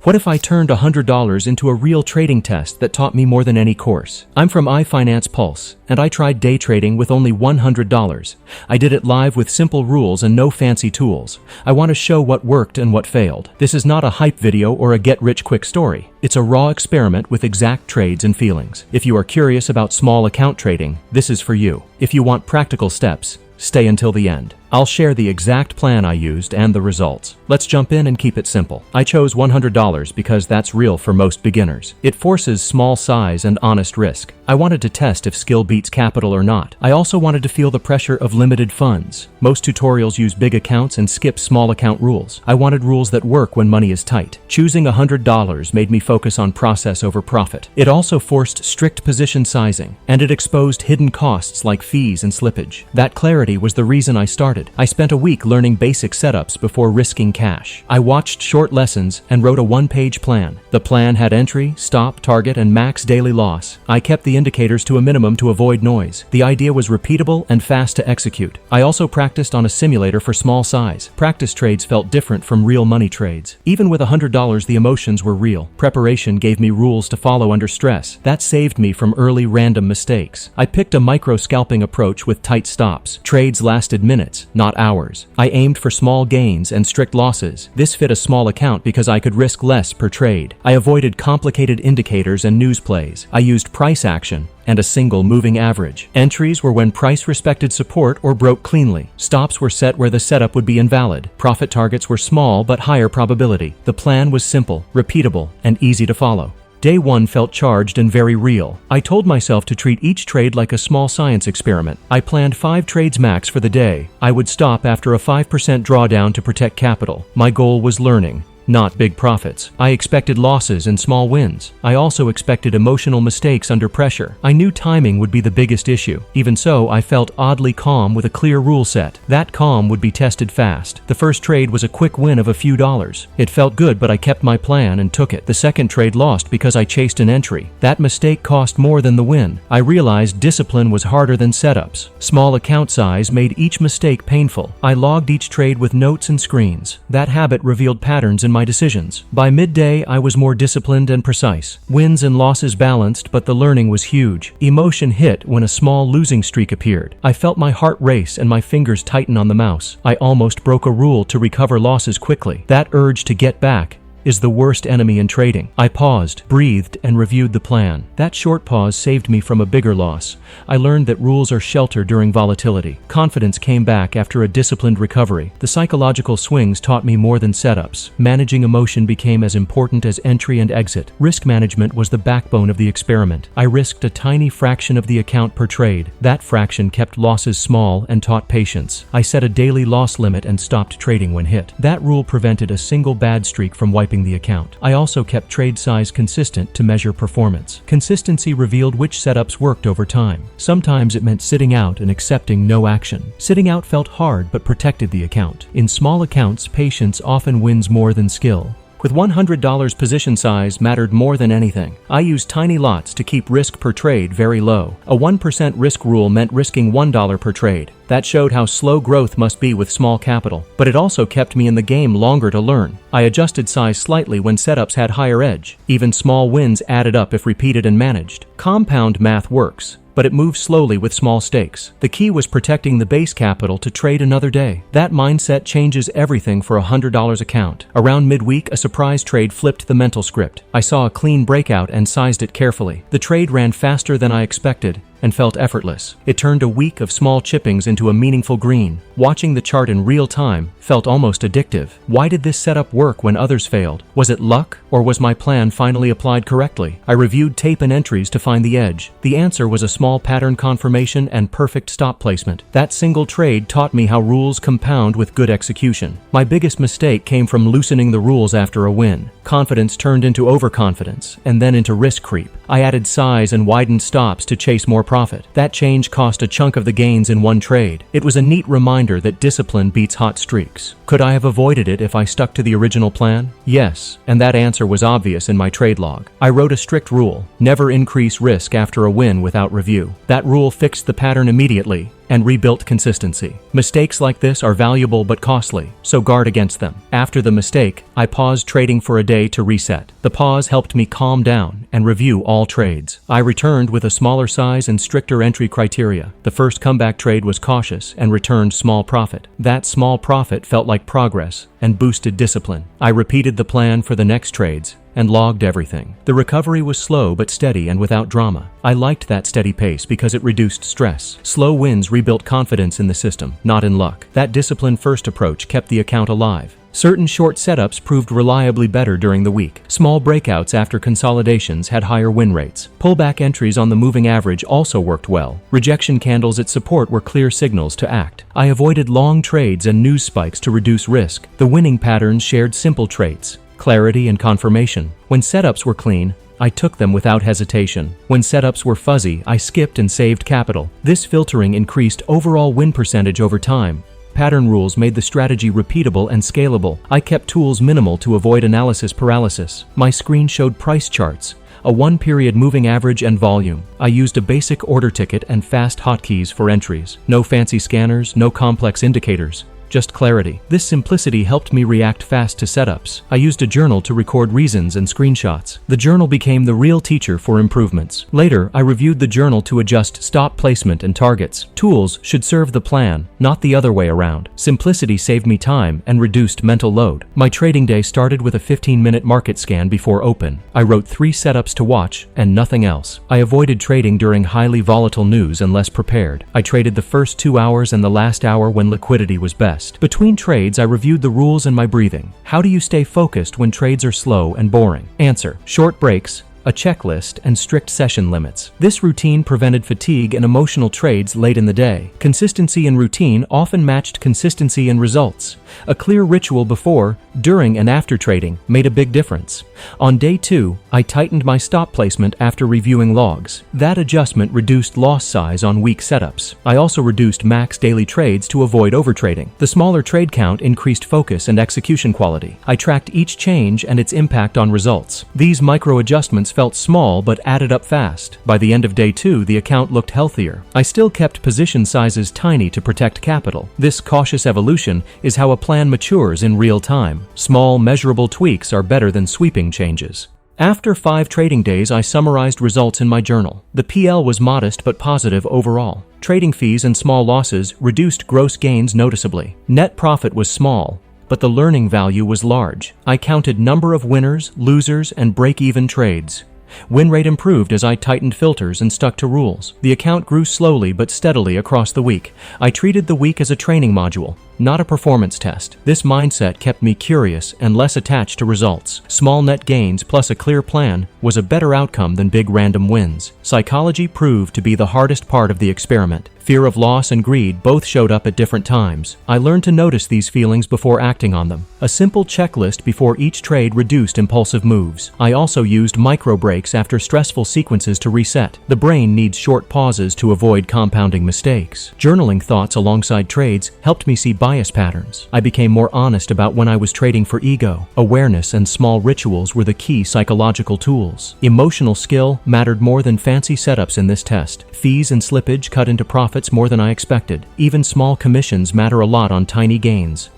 What if I turned $100 into a real trading test that taught me more than any course? I'm from iFinance Pulse, and I tried day trading with only $100. I did it live with simple rules and no fancy tools. I want to show what worked and what failed. This is not a hype video or a get-rich-quick story. It's a raw experiment with exact trades and feelings. If you are curious about small account trading, this is for you. If you want practical steps, stay until the end. I'll share the exact plan I used and the results. Let's jump in and keep it simple. I chose $100 because that's real for most beginners. It forces small size and honest risk. I wanted to test if skill beats capital or not. I also wanted to feel the pressure of limited funds. Most tutorials use big accounts and skip small account rules. I wanted rules that work when money is tight. Choosing $100 made me focus on process over profit. It also forced strict position sizing, and it exposed hidden costs like fees and slippage. That clarity was the reason I started. I spent a week learning basic setups before risking cash. I watched short lessons and wrote a one-page plan. The plan had entry, stop, target, and max daily loss. I kept the indicators to a minimum to avoid noise. The idea was repeatable and fast to execute. I also practiced on a simulator for small size. Practice trades felt different from real money trades. Even with $100, the emotions were real. Preparation gave me rules to follow under stress. That saved me from early random mistakes. I picked a micro-scalping approach with tight stops. Trades lasted minutes, not hours. I aimed for small gains and strict losses. This fit a small account because I could risk less per trade. I avoided complicated indicators and news plays. I used price action and a single moving average. Entries were when price respected support or broke cleanly. Stops were set where the setup would be invalid. Profit targets were small but higher probability. The plan was simple, repeatable, and easy to follow. Day 1 felt charged and very real. I told myself to treat each trade like a small science experiment. I planned 5 trades max for the day. I would stop after a 5% drawdown to protect capital. My goal was learning, not big profits. I expected losses and small wins. I also expected emotional mistakes under pressure. I knew timing would be the biggest issue. Even so, I felt oddly calm with a clear rule set. That calm would be tested fast. The first trade was a quick win of a few dollars. It felt good, but I kept my plan and took it. The second trade lost because I chased an entry. That mistake cost more than the win. I realized discipline was harder than setups. Small account size made each mistake painful. I logged each trade with notes and screens. That habit revealed patterns in my decisions. By midday, I was more disciplined and precise. Wins and losses balanced, but the learning was huge. Emotion hit when a small losing streak appeared. I felt my heart race and my fingers tighten on the mouse. I almost broke a rule to recover losses quickly. That urge to get back is the worst enemy in trading. I paused, breathed, and reviewed the plan. That short pause saved me from a bigger loss. I learned that rules are shelter during volatility. Confidence came back after a disciplined recovery. The psychological swings taught me more than setups. Managing emotion became as important as entry and exit. Risk management was the backbone of the experiment. I risked a tiny fraction of the account per trade. That fraction kept losses small and taught patience. I set a daily loss limit and stopped trading when hit. That rule prevented a single bad streak from wiping the account. I also kept trade size consistent to measure performance. Consistency revealed which setups worked over time. Sometimes it meant sitting out and accepting no action. Sitting out felt hard but protected the account. In small accounts, patience often wins more than skill. With $100, position size mattered more than anything. I used tiny lots to keep risk per trade very low. A 1% risk rule meant risking $1 per trade. That showed how slow growth must be with small capital, but it also kept me in the game longer to learn. I adjusted size slightly when setups had higher edge. Even small wins added up if repeated and managed. Compound math works, but it moves slowly with small stakes. The key was protecting the base capital to trade another day. That mindset changes everything for a $100 account. Around midweek, a surprise trade flipped the mental script. I saw a clean breakout and sized it carefully. The trade ran faster than I expected and felt effortless. It turned a week of small chippings into a meaningful green. Watching the chart in real time felt almost addictive. Why did this setup work when others failed? Was it luck, or was my plan finally applied correctly? I reviewed tape and entries to find the edge. The answer was a small pattern confirmation and perfect stop placement. That single trade taught me how rules compound with good execution. My biggest mistake came from loosening the rules after a win. Confidence turned into overconfidence, and then into risk creep. I added size and widened stops to chase more profit. That change cost a chunk of the gains in one trade. It was a neat reminder that discipline beats hot streaks. Could I have avoided it if I stuck to the original plan? Yes, and that answer was obvious in my trade log. I wrote a strict rule: never increase risk after a win without review. That rule fixed the pattern immediately, and rebuilt consistency. Mistakes like this are valuable but costly, so guard against them. After the mistake, I paused trading for a day to reset. The pause helped me calm down and review all trades. I returned with a smaller size and stricter entry criteria. The first comeback trade was cautious and returned small profit. That small profit felt like progress and boosted discipline. I repeated the plan for the next trades and logged everything. The recovery was slow but steady and without drama. I liked that steady pace because it reduced stress. Slow wins rebuilt confidence in the system, not in luck. That discipline-first approach kept the account alive. Certain short setups proved reliably better during the week. Small breakouts after consolidations had higher win rates. Pullback entries on the moving average also worked well. Rejection candles at support were clear signals to act. I avoided long trades and news spikes to reduce risk. The winning patterns shared simple traits: clarity and confirmation. When setups were clean, I took them without hesitation. When setups were fuzzy, I skipped and saved capital. This filtering increased overall win percentage over time. Pattern rules made the strategy repeatable and scalable. I kept tools minimal to avoid analysis paralysis. My screen showed price charts, a one-period moving average and volume. I used a basic order ticket and fast hotkeys for entries. No fancy scanners, no complex indicators. Just clarity. This simplicity helped me react fast to setups. I used a journal to record reasons and screenshots. The journal became the real teacher for improvements. Later, I reviewed the journal to adjust stop placement and targets. Tools should serve the plan, not the other way around. Simplicity saved me time and reduced mental load. My trading day started with a 15-minute market scan before open. I wrote 3 setups to watch and nothing else. I avoided trading during highly volatile news unless prepared. I traded the first 2 hours and the last hour when liquidity was best. Between trades, I reviewed the rules and my breathing. How do you stay focused when trades are slow and boring? Answer: short breaks, a checklist, and strict session limits. This routine prevented fatigue and emotional trades late in the day. Consistency and routine often matched consistency and results. A clear ritual before, during, and after trading made a big difference. On day 2, I tightened my stop placement after reviewing logs. That adjustment reduced loss size on weak setups. I also reduced max daily trades to avoid overtrading. The smaller trade count increased focus and execution quality. I tracked each change and its impact on results. These micro adjustments felt small but added up fast. By the end of day 2, the account looked healthier. I still kept position sizes tiny to protect capital. This cautious evolution is how a plan matures in real time. Small, measurable tweaks are better than sweeping changes. After 5 trading days, I summarized results in my journal. The PL was modest but positive overall. Trading fees and small losses reduced gross gains noticeably. Net profit was small, but the learning value was large. I counted number of winners, losers, and break-even trades. Win rate improved as I tightened filters and stuck to rules. The account grew slowly but steadily across the week. I treated the week as a training module, not a performance test. This mindset kept me curious and less attached to results. Small net gains plus a clear plan was a better outcome than big random wins. Psychology proved to be the hardest part of the experiment. Fear of loss and greed both showed up at different times. I learned to notice these feelings before acting on them. A simple checklist before each trade reduced impulsive moves. I also used micro breaks after stressful sequences to reset. The brain needs short pauses to avoid compounding mistakes. Journaling thoughts alongside trades helped me see bias patterns. I became more honest about when I was trading for ego. Awareness and small rituals were the key psychological tools. Emotional skill mattered more than fancy setups in this test. Fees and slippage cut into profits more than I expected. Even small commissions matter a lot on tiny gains.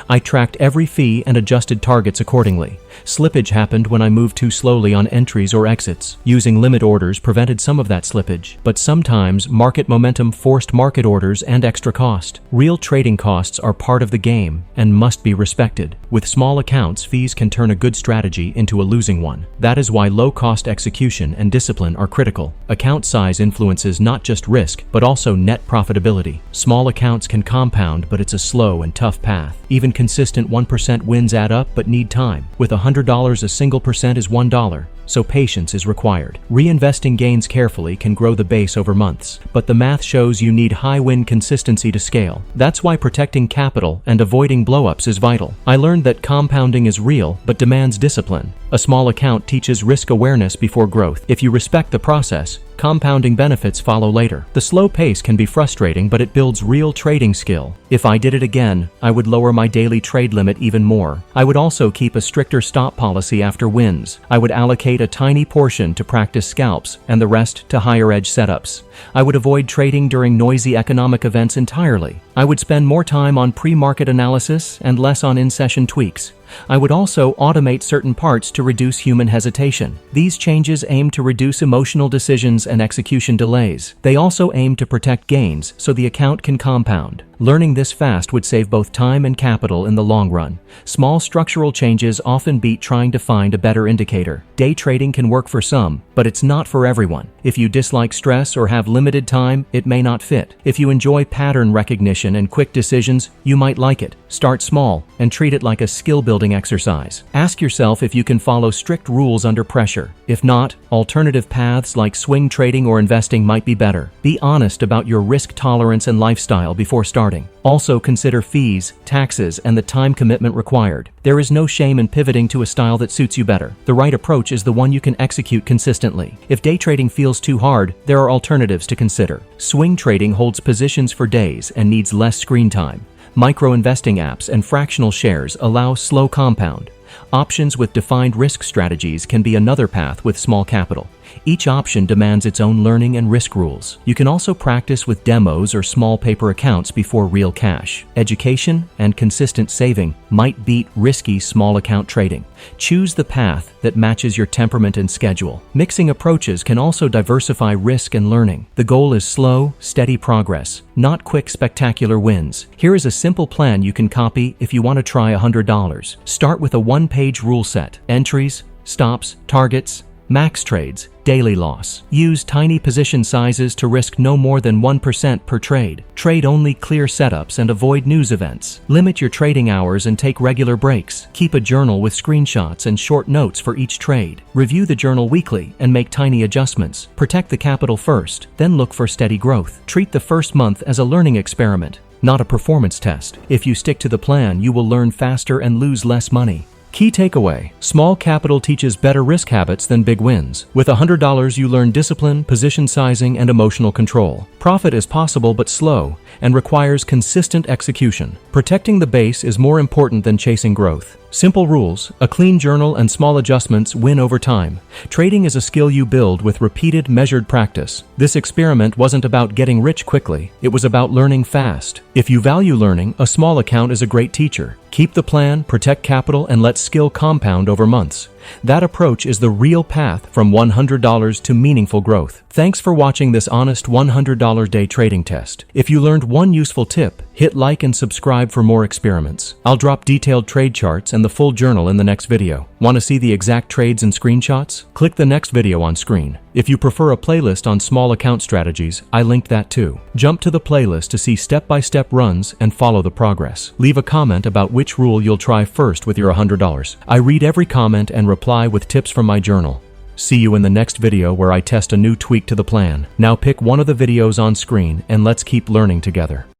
I tracked every fee and adjusted targets accordingly. Slippage happened when I moved too slowly on entries or exits. Using limit orders prevented some of that slippage, but sometimes market momentum forced market orders and extra cost. Real trading costs are part of the game and must be respected. With small accounts, fees can turn a good strategy into a losing one. That is why low-cost execution and discipline are critical. Account size influences not just risk, but also net profitability. Small accounts can compound, but it's a slow and tough path. Even consistent 1% wins add up but need time. With $100, a single percent is $1, so patience is required. Reinvesting gains carefully can grow the base over months, but the math shows you need high win consistency to scale. That's why protecting capital and avoiding blowups is vital. I learned that compounding is real but demands discipline. A small account teaches risk awareness before growth. If you respect the process, compounding benefits follow later. The slow pace can be frustrating, but it builds real trading skill. If I did it again, I would lower my daily trade limit even more. I would also keep a stricter stop policy after wins. I would allocate a tiny portion to practice scalps and the rest to higher edge setups. I would avoid trading during noisy economic events entirely. I would spend more time on pre-market analysis and less on in-session tweaks. I would also automate certain parts to reduce human hesitation. These changes aim to reduce emotional decisions and execution delays. They also aim to protect gains so the account can compound. Learning this fast would save both time and capital in the long run. Small structural changes often beat trying to find a better indicator. Day trading can work for some, but it's not for everyone. If you dislike stress or have limited time, it may not fit. If you enjoy pattern recognition and quick decisions, you might like it. Start small and treat it like a skill-building exercise. Ask yourself if you can follow strict rules under pressure. If not, alternative paths like swing trading or investing might be better. Be honest about your risk tolerance and lifestyle before starting. Also consider fees, taxes, and the time commitment required. There is no shame in pivoting to a style that suits you better. The right approach is the one you can execute consistently. If day trading feels too hard, there are alternatives to consider. Swing trading holds positions for days and needs less screen time. Micro-investing apps and fractional shares allow slow compound. Options with defined risk strategies can be another path with small capital. Each option demands its own learning and risk rules. You can also practice with demos or small paper accounts before real cash. Education and consistent saving might beat risky small account trading. Choose the path that matches your temperament and schedule. Mixing approaches can also diversify risk and learning. The goal is slow, steady progress, not quick, spectacular wins. Here is a simple plan you can copy if you want to try $100. Start with a one-page rule set: entries, stops, targets, max trades, daily loss. Use tiny position sizes to risk no more than 1% per trade. Trade only clear setups and avoid news events. Limit your trading hours and take regular breaks. Keep a journal with screenshots and short notes for each trade. Review the journal weekly and make tiny adjustments. Protect the capital first, then look for steady growth. Treat the first month as a learning experiment, not a performance test. If you stick to the plan, you will learn faster and lose less money. Key takeaway: small capital teaches better risk habits than big wins. With $100, you learn discipline, position sizing, and emotional control. Profit is possible but slow and requires consistent execution. Protecting the base is more important than chasing growth. Simple rules, a clean journal, and small adjustments win over time. Trading is a skill you build with repeated, measured practice. This experiment wasn't about getting rich quickly. It was about learning fast. If you value learning, a small account is a great teacher. Keep the plan, protect capital, and let skill compound over months. That approach is the real path from $100 to meaningful growth. Thanks for watching this honest $100 day trading test. If you learned one useful tip, hit like and subscribe for more experiments. I'll drop detailed trade charts and the full journal in the next video. Want to see the exact trades and screenshots? Click the next video on screen. If you prefer a playlist on small account strategies, I linked that too. Jump to the playlist to see step-by-step runs and follow the progress. Leave a comment about which rule you'll try first with your $100. I read every comment and reply with tips from my journal. See you in the next video where I test a new tweak to the plan. Now pick one of the videos on screen and let's keep learning together.